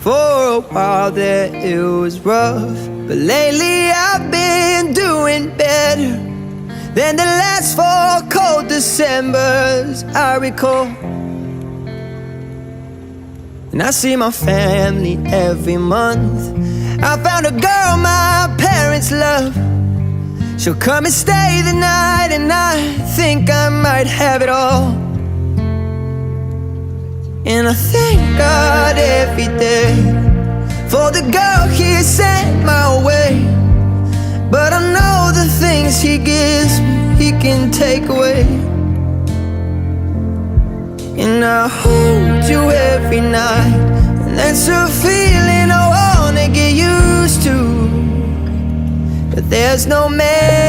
For a while there it was rough, but lately I've been doing better than the last 4 cold Decembers I recall. And I see my family every month. I found a girl my parents love. She'll come and stay the night, and I think I might have it all. And I thank God every day for the girl He sent my way. But I know the things He gives me, He can take away. And I hold you every night, and that's a feeling I wanna get used to. But there's no man